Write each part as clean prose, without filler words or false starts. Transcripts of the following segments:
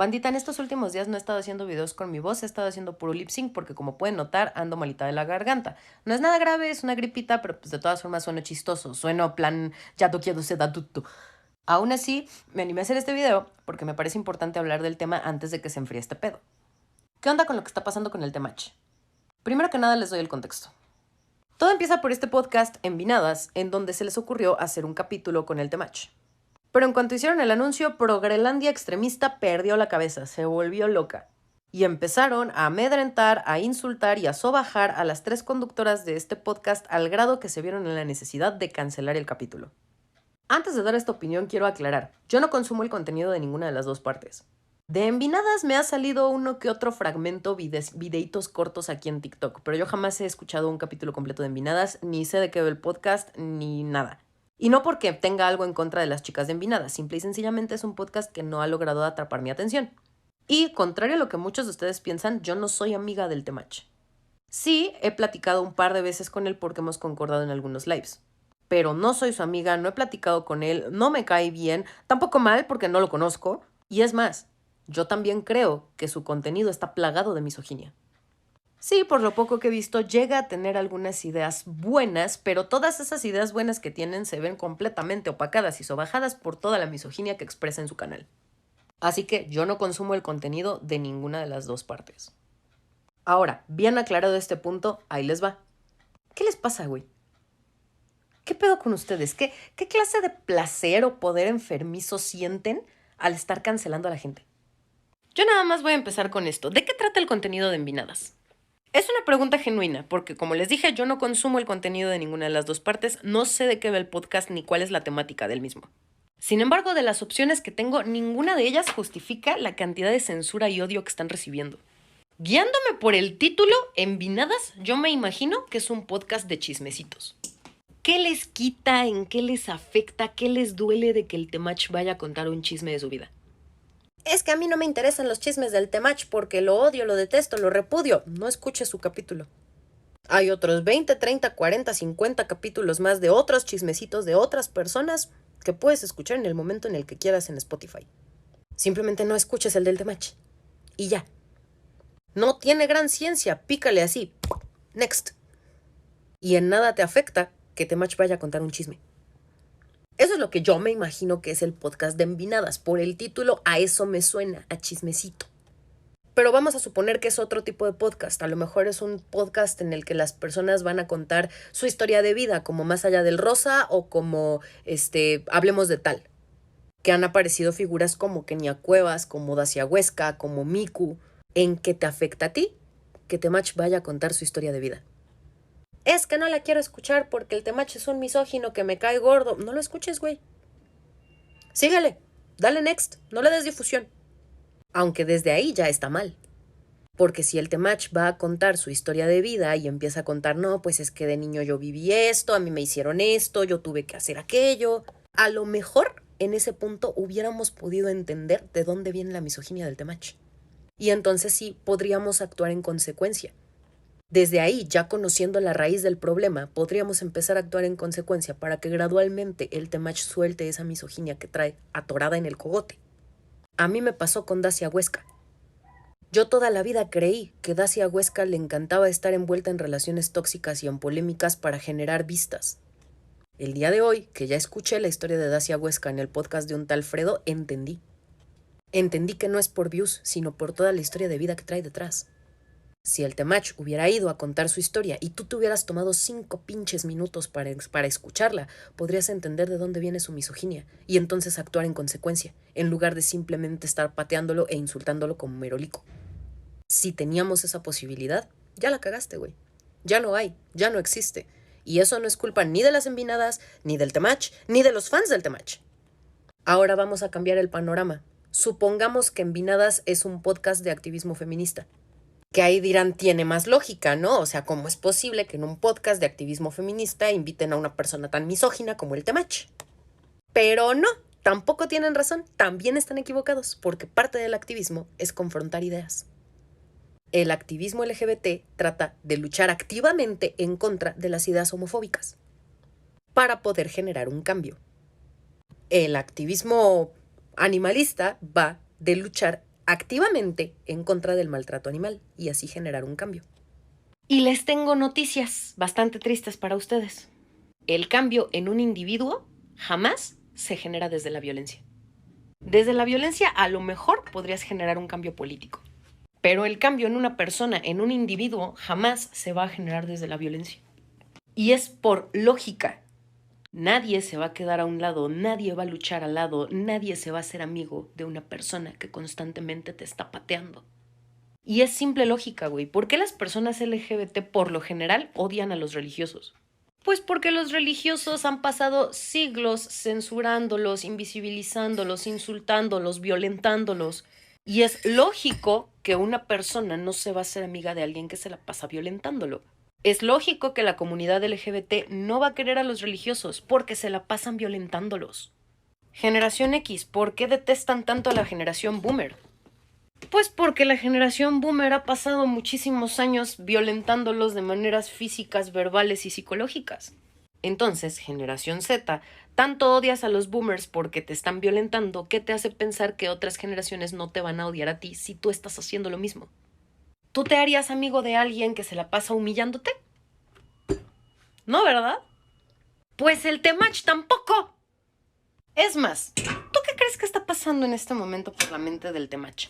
Bandita, en estos últimos días no he estado haciendo videos con mi voz, he estado haciendo puro lip sync porque como pueden notar ando malita de la garganta. No es nada grave, es una gripita, pero pues de todas formas sueno chistoso, sueno plan ya no quiero ser adulto. Aún así, me animé a hacer este video porque me parece importante hablar del tema antes de que se enfríe este pedo. ¿Qué onda con lo que está pasando con el Temach? Primero que nada les doy el contexto. Todo empieza por este podcast Envinadas, en donde se les ocurrió hacer un capítulo con el Temach. Pero en cuanto hicieron el anuncio, Progrelandia extremista perdió la cabeza, se volvió loca. Y empezaron a amedrentar, a insultar y a sobajar a las 3 conductoras de este podcast al grado que se vieron en la necesidad de cancelar el capítulo. Antes de dar esta opinión quiero aclarar, yo no consumo el contenido de ninguna de las dos partes. De Envinadas me ha salido uno que otro fragmento, videitos cortos aquí en TikTok, pero yo jamás he escuchado un capítulo completo de Envinadas, ni sé de qué va el podcast, ni nada. Y no porque tenga algo en contra de las chicas de Envinadas, simple y sencillamente es un podcast que no ha logrado atrapar mi atención. Y, contrario a lo que muchos de ustedes piensan, yo no soy amiga del Temach. Sí, he platicado un par de veces con él porque hemos concordado en algunos lives. Pero no soy su amiga, no he platicado con él, no me cae bien, tampoco mal porque no lo conozco. Y es más, yo también creo que su contenido está plagado de misoginia. Sí, por lo poco que he visto, llega a tener algunas ideas buenas, pero todas esas ideas buenas que tienen se ven completamente opacadas y sobajadas por toda la misoginia que expresa en su canal. Así que yo no consumo el contenido de ninguna de las dos partes. Ahora, bien aclarado este punto, ahí les va. ¿Qué les pasa, güey? ¿Qué pedo con ustedes? ¿Qué clase de placer o poder enfermizo sienten al estar cancelando a la gente? Yo nada más voy a empezar con esto. ¿De qué trata el contenido de Envinadas? Es una pregunta genuina, porque como les dije, yo no consumo el contenido de ninguna de las dos partes, no sé de qué va el podcast ni cuál es la temática del mismo. Sin embargo, de las opciones que tengo, ninguna de ellas justifica la cantidad de censura y odio que están recibiendo. Guiándome por el título, Envinadas, yo me imagino que es un podcast de chismecitos. ¿Qué les quita, en qué les afecta, qué les duele de que el Temach vaya a contar un chisme de su vida? Es que a mí no me interesan los chismes del Temach porque lo odio, lo detesto, lo repudio. No escuche su capítulo. Hay otros 20, 30, 40, 50 capítulos más de otros chismecitos de otras personas que puedes escuchar en el momento en el que quieras en Spotify. Simplemente no escuches el del Temach. Y ya. No tiene gran ciencia, pícale así. Next. Y en nada te afecta que Temach vaya a contar un chisme. Eso es lo que yo me imagino que es el podcast de Envinadas. Por el título, a eso me suena, a chismecito. Pero vamos a suponer que es otro tipo de podcast. A lo mejor es un podcast en el que las personas van a contar su historia de vida, como Más allá del rosa o como, hablemos de tal. Que han aparecido figuras como Kenia Cuevas, como Dacia Huesca, como Miku. ¿En qué te afecta a ti que Temach vaya a contar su historia de vida? Es que no la quiero escuchar porque el Temach es un misógino que me cae gordo. No lo escuches, güey. Síguele, dale next, no le des difusión. Aunque desde ahí ya está mal. Porque si el Temach va a contar su historia de vida y empieza a contar, no, pues es que de niño yo viví esto, a mí me hicieron esto, yo tuve que hacer aquello. A lo mejor en ese punto hubiéramos podido entender de dónde viene la misoginia del Temach. Y entonces sí podríamos actuar en consecuencia. Desde ahí, ya conociendo la raíz del problema, podríamos empezar a actuar en consecuencia para que gradualmente el Temach suelte esa misoginia que trae atorada en el cogote. A mí me pasó con Dacia Huesca. Yo toda la vida creí que Dacia Huesca le encantaba estar envuelta en relaciones tóxicas y en polémicas para generar vistas. El día de hoy, que ya escuché la historia de Dacia Huesca en el podcast de un tal Fredo, entendí. Entendí que no es por views, sino por toda la historia de vida que trae detrás. Si el Temach hubiera ido a contar su historia y tú te hubieras tomado 5 pinches minutos para escucharla, podrías entender de dónde viene su misoginia y entonces actuar en consecuencia, en lugar de simplemente estar pateándolo e insultándolo como merolico. Si teníamos esa posibilidad, ya la cagaste, güey. Ya no hay, ya no existe. Y eso no es culpa ni de las Envinadas, ni del Temach, ni de los fans del Temach. Ahora vamos a cambiar el panorama. Supongamos que Envinadas es un podcast de activismo feminista. Que ahí dirán, tiene más lógica, ¿no? O sea, ¿cómo es posible que en un podcast de activismo feminista inviten a una persona tan misógina como el Temach? Pero no, tampoco tienen razón, también están equivocados, porque parte del activismo es confrontar ideas. El activismo LGBT trata de luchar activamente en contra de las ideas homofóbicas para poder generar un cambio. El activismo animalista va de luchar activamente en contra del maltrato animal y así generar un cambio. Y les tengo noticias bastante tristes para ustedes. El cambio en un individuo jamás se genera desde la violencia. Desde la violencia a lo mejor podrías generar un cambio político, pero el cambio en una persona, en un individuo, jamás se va a generar desde la violencia. Y es por lógica. Nadie se va a quedar a un lado, nadie va a luchar al lado, nadie se va a hacer amigo de una persona que constantemente te está pateando. Y es simple lógica, güey. ¿Por qué las personas LGBT por lo general odian a los religiosos? Pues porque los religiosos han pasado siglos censurándolos, invisibilizándolos, insultándolos, violentándolos. Y es lógico que una persona no se va a hacer amiga de alguien que se la pasa violentándolo. Es lógico que la comunidad LGBT no va a querer a los religiosos porque se la pasan violentándolos. Generación X, ¿por qué detestan tanto a la generación boomer? Pues porque la generación boomer ha pasado muchísimos años violentándolos de maneras físicas, verbales y psicológicas. Entonces, generación Z, tanto odias a los boomers porque te están violentando que te hace pensar que otras generaciones no te van a odiar a ti si tú estás haciendo lo mismo. ¿Tú te harías amigo de alguien que se la pasa humillándote? No, ¿verdad? Pues el Temach tampoco. Es más, ¿tú qué crees que está pasando en este momento por la mente del Temach?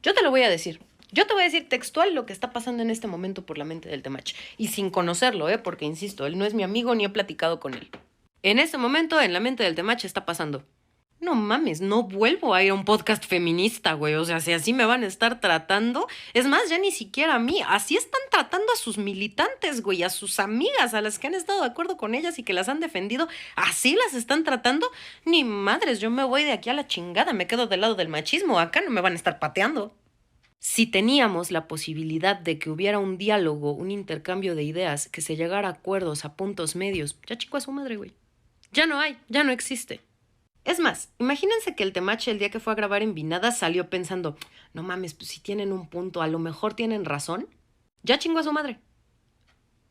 Yo te lo voy a decir. Yo te voy a decir textual lo que está pasando en este momento por la mente del Temach. Y sin conocerlo, porque insisto, él no es mi amigo ni he platicado con él. En este momento, en la mente del Temach está pasando: no mames, no vuelvo a ir a un podcast feminista, güey. O sea, si así me van a estar tratando. Es más, ya ni siquiera a mí. Así están tratando a sus militantes, güey, a sus amigas, a las que han estado de acuerdo con ellas y que las han defendido. Así las están tratando. Ni madres, yo me voy de aquí a la chingada. Me quedo del lado del machismo. Acá no me van a estar pateando. Si teníamos la posibilidad de que hubiera un diálogo, un intercambio de ideas, que se llegara a acuerdos, a puntos medios, ya chico a su madre, güey. Ya no hay, ya no existe. Es más, imagínense que el Temach el día que fue a grabar Envinada salió pensando: no mames, pues si tienen un punto, a lo mejor tienen razón. Ya chingó a su madre.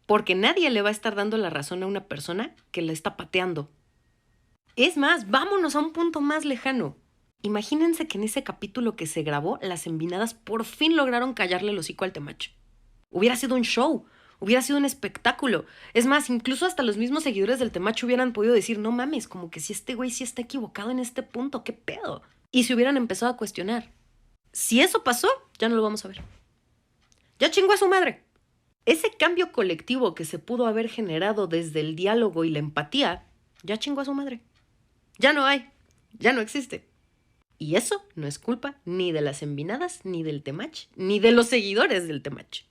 Porque nadie le va a estar dando la razón a una persona que la está pateando. Es más, vámonos a un punto más lejano. Imagínense que en ese capítulo que se grabó, las Envinadas por fin lograron callarle el hocico al Temach. Hubiera sido un show. Hubiera sido un espectáculo. Es más, incluso hasta los mismos seguidores del Temach hubieran podido decir: no mames, como que si este güey sí está equivocado en este punto, ¿qué pedo? Y se hubieran empezado a cuestionar. Si eso pasó, ya no lo vamos a ver. Ya chingó a su madre. Ese cambio colectivo que se pudo haber generado desde el diálogo y la empatía, ya chingó a su madre. Ya no hay, ya no existe. Y eso no es culpa ni de las Envinadas, ni del Temach, ni de los seguidores del Temach.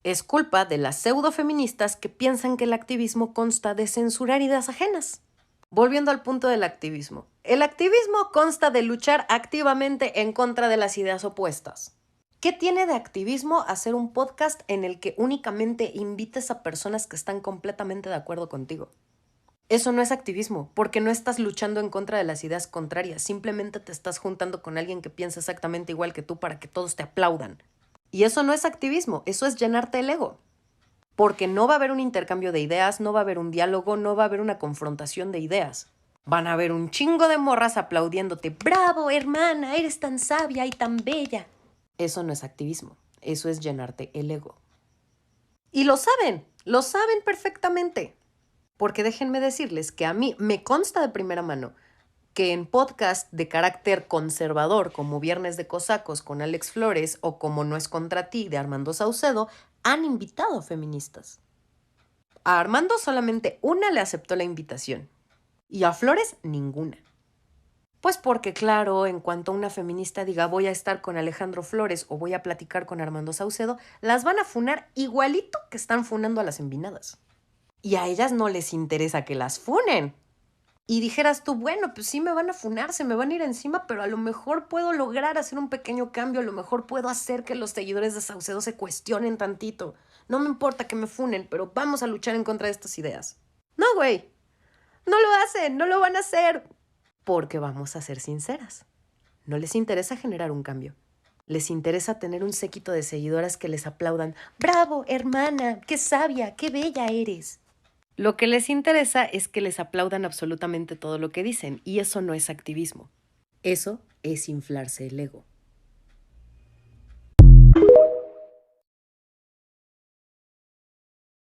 Es culpa de las pseudofeministas que piensan que el activismo consta de censurar ideas ajenas. Volviendo al punto del activismo. El activismo consta de luchar activamente en contra de las ideas opuestas. ¿Qué tiene de activismo hacer un podcast en el que únicamente invites a personas que están completamente de acuerdo contigo? Eso no es activismo, porque no estás luchando en contra de las ideas contrarias, simplemente te estás juntando con alguien que piensa exactamente igual que tú para que todos te aplaudan. Y eso no es activismo, eso es llenarte el ego. Porque no va a haber un intercambio de ideas, no va a haber un diálogo, no va a haber una confrontación de ideas. Van a haber un chingo de morras aplaudiéndote: ¡bravo, hermana! Eres tan sabia y tan bella. Eso no es activismo, eso es llenarte el ego. Y lo saben perfectamente. Porque déjenme decirles que a mí me consta de primera mano que en podcast de carácter conservador como Viernes de Cosacos con Alex Flores o como No es contra ti de Armando Saucedo han invitado a feministas. A Armando solamente una le aceptó la invitación y a Flores ninguna. Pues porque claro, en cuanto una feminista diga voy a estar con Alejandro Flores o voy a platicar con Armando Saucedo, las van a funar igualito que están funando a las Envinadas. Y a ellas no les interesa que las funen. Y dijeras tú: bueno, pues sí me van a funar, se me van a ir encima, pero a lo mejor puedo lograr hacer un pequeño cambio, a lo mejor puedo hacer que los seguidores de Saucedo se cuestionen tantito. No me importa que me funen, pero vamos a luchar en contra de estas ideas. No, güey, no lo hacen, no lo van a hacer. Porque vamos a ser sinceras, no les interesa generar un cambio. Les interesa tener un séquito de seguidoras que les aplaudan: ¡bravo, hermana! ¡Qué sabia, qué bella eres! Lo que les interesa es que les aplaudan absolutamente todo lo que dicen, y eso no es activismo. Eso es inflarse el ego.